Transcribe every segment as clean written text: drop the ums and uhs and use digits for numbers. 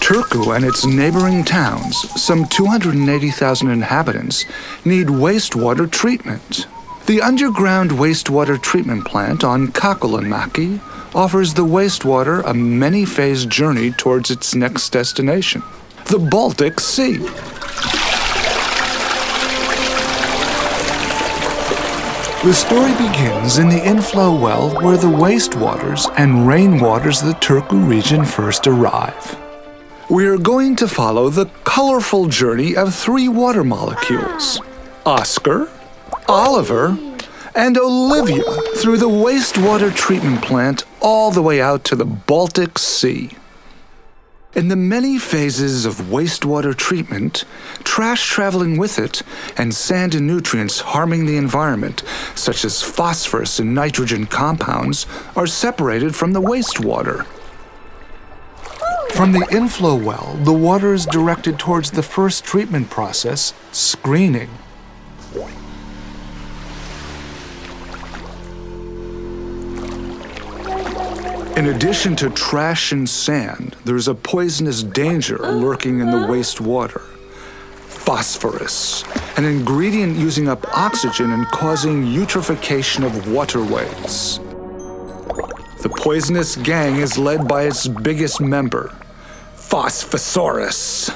Turku and its neighboring towns, some 280,000 inhabitants, need wastewater treatment. The underground wastewater treatment plant on Kakkolanmäki offers the wastewater a many-phase journey towards its next destination, the Baltic Sea. The story begins in the inflow well where the wastewaters and rainwaters of the Turku region first arrive. We are going to follow the colorful journey of three water molecules, Oscar, Oliver, and Olivia, through the wastewater treatment plant all the way out to the Baltic Sea. In the many phases of wastewater treatment, trash traveling with it and sand and nutrients harming the environment, such as phosphorus and nitrogen compounds, are separated from the wastewater. From the inflow well, the water is directed towards the first treatment process, screening. In addition to trash and sand, there's a poisonous danger lurking in the wastewater. Phosphorus, an ingredient using up oxygen and causing eutrophication of waterways. The poisonous gang is led by its biggest member, Phosphosaurus.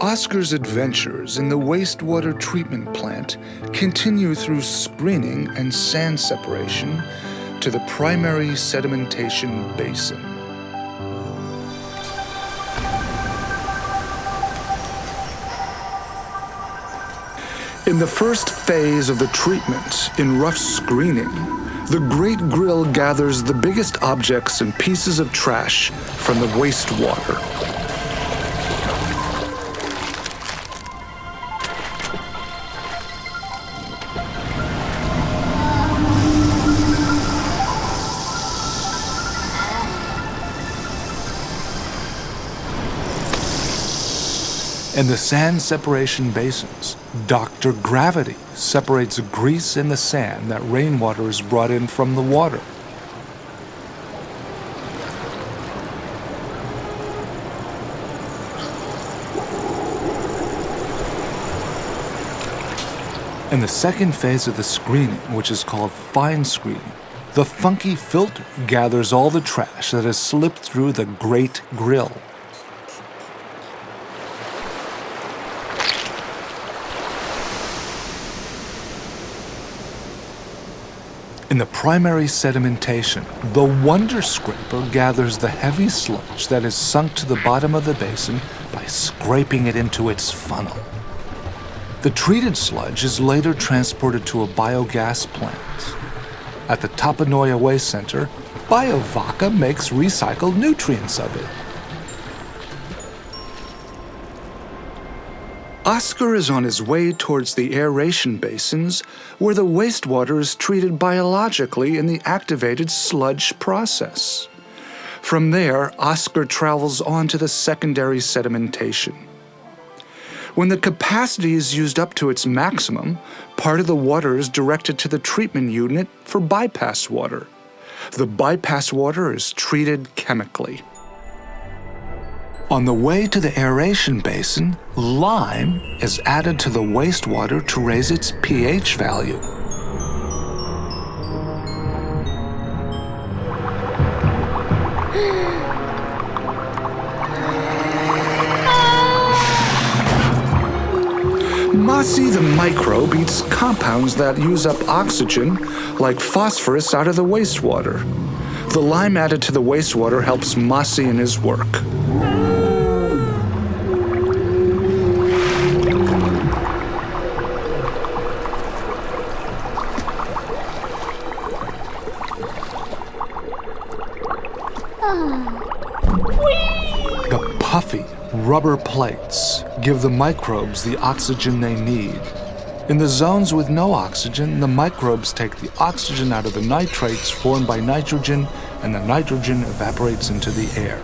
Oscar's adventures in the wastewater treatment plant continue through screening and sand separation to the primary sedimentation basin. In the first phase of the treatment, in rough screening, the Great Grill gathers the biggest objects and pieces of trash from the wastewater. In the sand separation basins, Dr. Gravity separates grease in the sand that rainwater is brought in from the water. In the second phase of the screening, which is called fine screening, the funky filter gathers all the trash that has slipped through the Great Grill. In the primary sedimentation, the Wonder Scraper gathers the heavy sludge that is sunk to the bottom of the basin by scraping it into its funnel. The treated sludge is later transported to a biogas plant. At the Tapanoia Waste Center, BioVaca makes recycled nutrients of it. Oscar is on his way towards the aeration basins where the wastewater is treated biologically in the activated sludge process. From there, Oscar travels on to the secondary sedimentation. When the capacity is used up to its maximum, part of the water is directed to the treatment unit for bypass water. The bypass water is treated chemically. On the way to the aeration basin, lime is added to the wastewater to raise its pH value. Mossy the microbe eats compounds that use up oxygen, like phosphorus, out of the wastewater. The lime added to the wastewater helps Mossy in his work. The puffy rubber plates give the microbes the oxygen they need. In the zones with no oxygen, the microbes take the oxygen out of the nitrates formed by nitrogen and the nitrogen evaporates into the air.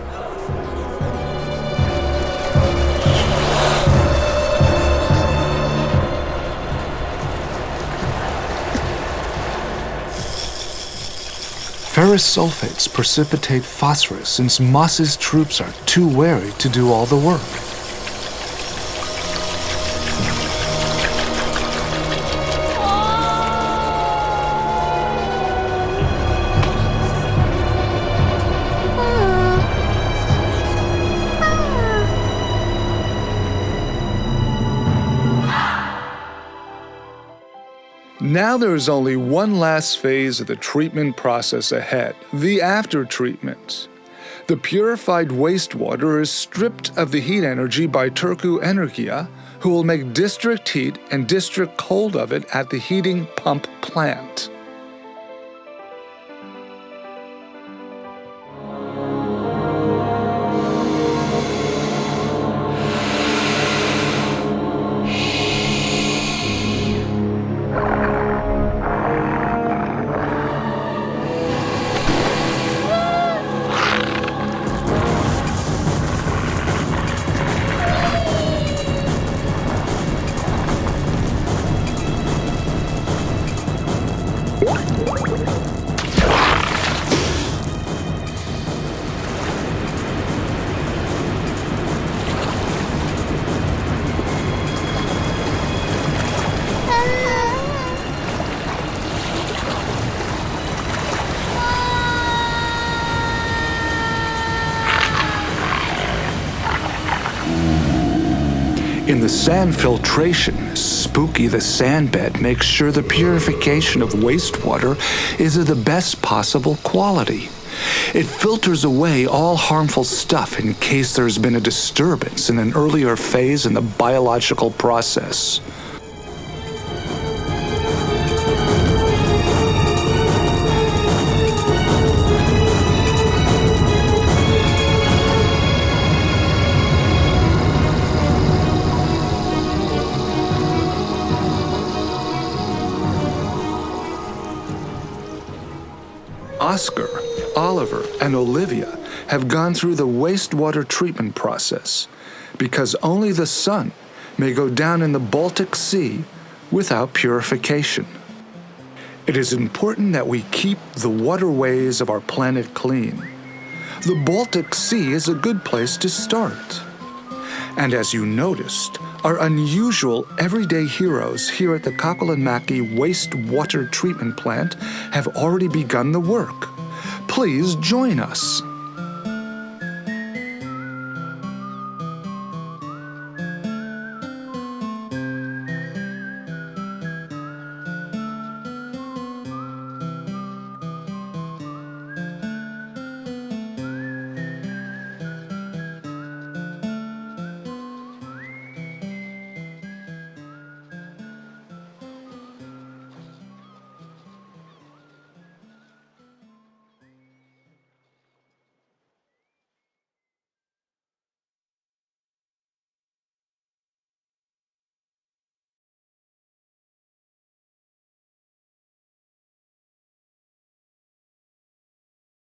Ferrous sulfates precipitate phosphorus since Moss's troops are too wary to do all the work. Now there is only one last phase of the treatment process ahead, the after-treatment. The purified wastewater is stripped of the heat energy by Turku Energia, who will make district heat and district cold of it at the heating pump plant. In the sand filtration, Spooky the Sandbed makes sure the purification of wastewater is of the best possible quality. It filters away all harmful stuff in case there's been a disturbance in an earlier phase in the biological process. Oscar, Oliver, and Olivia have gone through the wastewater treatment process because only the sun may go down in the Baltic Sea without purification. It is important that we keep the waterways of our planet clean. The Baltic Sea is a good place to start. And as you noticed, our unusual everyday heroes here at the Kakkolanmäki Wastewater Treatment Plant have already begun the work. Please join us.